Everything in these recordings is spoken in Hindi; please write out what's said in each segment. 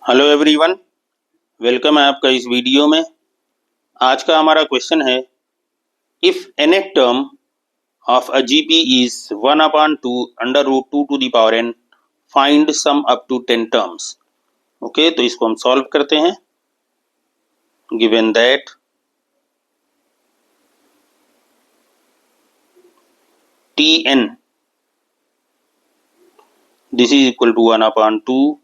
हेलो एवरीवन, वेलकम है आपका इस वीडियो में। आज का हमारा क्वेश्चन है, if nth term of a GP is 1/2 under root 2 to the power n, find sum up to 10 terms. Okay, तो इसको हम सॉल्व करते हैं। Given that tn this is equal to 1/2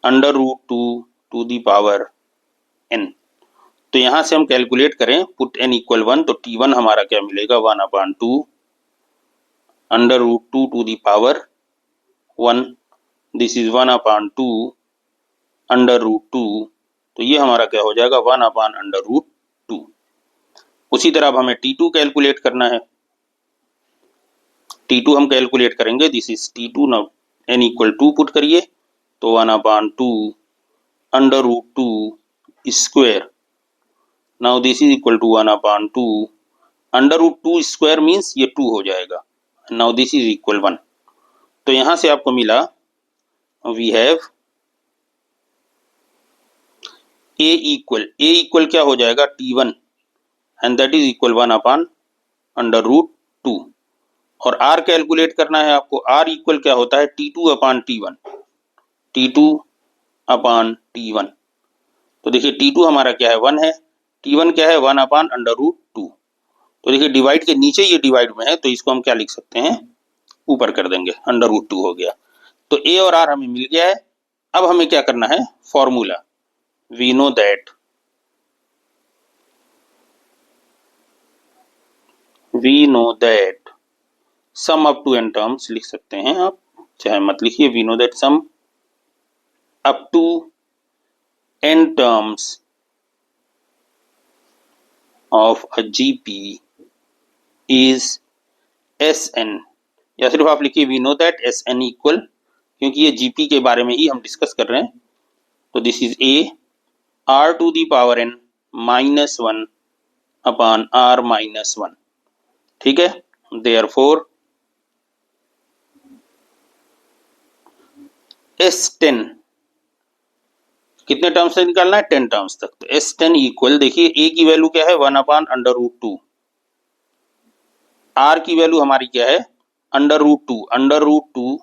under root 2 to the power n। तो यहां से हम कैलकुलेट करें, पुट n इक्वल 1, तो t1 हमारा क्या मिलेगा, 1/2 under root 2 to the power 1। This is 1/2 under root 2, तो ये हमारा क्या हो जाएगा, 1/√2। उसी तरह अब हमें t2 कैलकुलेट करना है। t2 हम कैलकुलेट करेंगे, this is t2। Now n equal 2 put करिए, तो 1/2 under root 2 square. Now this is equal to 1/2 under root 2 square means ये 2 हो जाएगा। Now this is equal 1। तो यहां से आपको मिला, वी हैव a इक्वल क्या हो जाएगा, t1, and that is equal 1/√2। और r कैलकुलेट करना है आपको। r इक्वल क्या होता है, t2/t1। t2/t1। तो देखिए t2 हमारा क्या है, 1 है, t1 क्या है, 1/√2। तो देखिए डिवाइड के नीचे ये डिवाइड में है, तो इसको हम क्या लिख सकते हैं, ऊपर कर देंगे, √2 हो गया। तो a और r हमें मिल गया है। अब हमें क्या करना है, formula. We know that sum up to n terms लिख सकते हैं आप, चाहे मत लिखिए। We know that sum up to n terms of a GP is Sn, या सिर्फ आप लिखिए we know that Sn equal, क्योंकि ये जीपी के बारे में ही हम डिस्कस कर रहे हैं। तो this is a r to the power n -1 upon r -1। ठीक है, देयरफॉर S10 कितने टर्म्स से निकालना है, 10 टर्म्स तक। तो S10 इक्वल, देखिए a की वैल्यू क्या है, 1/√2। r की वैल्यू हमारी क्या है, √2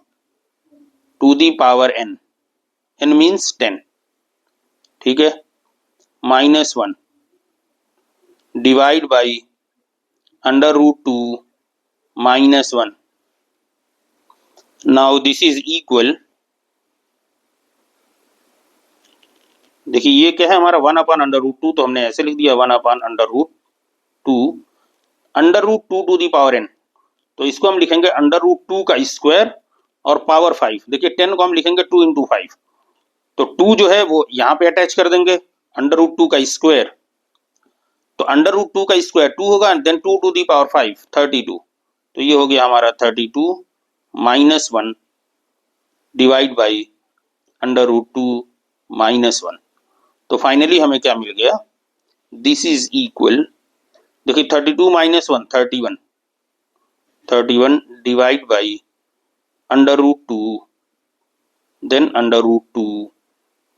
to the power n, n means 10। ठीक है, -1 divide by √2 -1। Now this is equal, देखिए ये क्या है हमारा, 1/√2, तो हमने ऐसे लिख दिया 1/√2 टू दी पावर n। तो इसको हम लिखेंगे √2 का स्क्वायर और पावर 5। देखिए 10 को हम लिखेंगे 2 इंटू 5, तो 2 जो है वो यहाँ पे अटैच कर देंगे, √2 का स्क्वायर। तो √2 का स्क्वायर 2 होगा, देन 2 टू दी पावर 5 32। तो ये हो गया हमारा 32 -1 डिवाइड बाई √2 -1। तो फाइनली हमें क्या मिल गया, दिस इज इक्वल, देखिए 32 -1 31 डिवाइड बाई √2 देन √2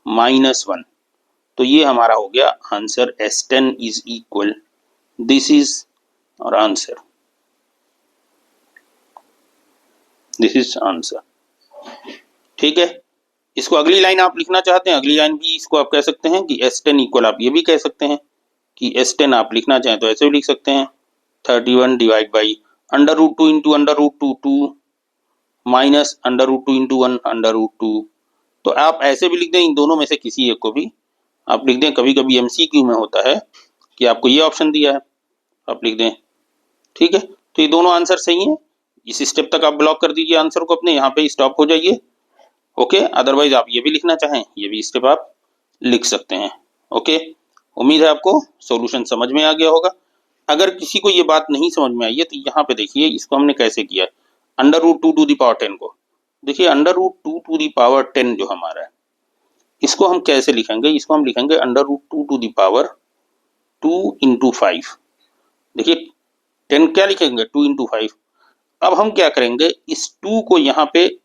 -1। तो ये हमारा हो गया answer. S10 is equal, this is और आंसर, दिस इज आंसर। ठीक है, इसको अगली लाइन आप लिखना चाहते हैं, अगली लाइन भी इसको आप कह सकते हैं कि S10 इक्वल, आप ये भी कह सकते हैं कि S10 आप लिखना चाहें तो ऐसे भी लिख सकते हैं, 31 divide by √2 into √2 2 minus √2 into 1 √2। तो आप ऐसे भी लिख दें, इन दोनों में से किसी एक को भी आप लिख दें। कभी कभी MCQ में होता है कि आपको ये ऑप्शन दिया है, आप लिख दें। ठीक है, तो ये दोनों आंसर सही हैं। इस स्टेप तक आप ब्लॉक कर दीजिए आंसर को अपने, यहाँ पे स्टॉप हो जाइए। ओके, अदरवाइज आप ये भी लिखना चाहें, ये भी स्टेप आप लिख सकते हैं। ओके, उम्मीद है आपको सॉल्यूशन समझ में आ गया होगा। अगर किसी को ये बात नहीं समझ में आई है, तो यहाँ पे देखिए इसको हमने कैसे किया है, √2 टू दी पावर 10 को, देखिए √2 टू दी पावर 10 जो हमारा है, इसको हम कैसे लिखेंगे, इसको हम लिखेंगे √2 टू दी पावर 2 इंटू 5। देखिए 10 क्या लिखेंगे, 2 इंटू 5। अब हम क्या करेंगे, इस 2 को यहाँ पे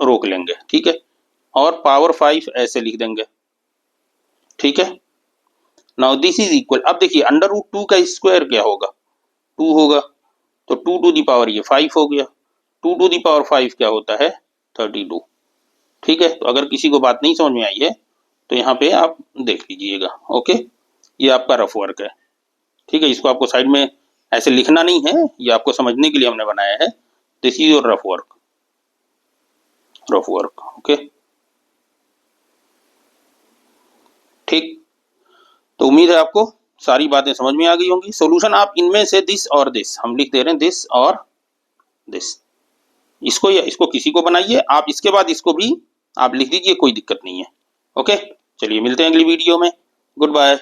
रोक लेंगे। ठीक है, और पावर 5 ऐसे लिख देंगे, ठीक है। नाउ दिस इज इक्वल, अब देखिए √2 का स्क्वायर क्या होगा, 2 होगा, तो 2 टू दी पावर ये 5 हो गया, 2 टू दी पावर 5 क्या होता है 32, ठीक है। तो अगर किसी को बात नहीं समझ में आई है तो यहाँ पे आप देख लीजिएगा, ओके। ये आपका रफ वर्क है, ठीक है। इसको आपको साइड में ऐसे लिखना नहीं है, ये आपको समझने के लिए हमने बनाया है। This is your rough work, okay, ठीक। तो उम्मीद है आपको सारी बातें समझ में आ गई होंगी। सॉल्यूशन आप इनमें से दिस और दिस हम लिख दे रहे हैं, दिस और दिस, इसको या इसको किसी को बनाइए आप, इसके बाद इसको भी आप लिख दीजिए, कोई दिक्कत नहीं है, ओके। चलिए मिलते हैं अगली वीडियो में, गुड बाय।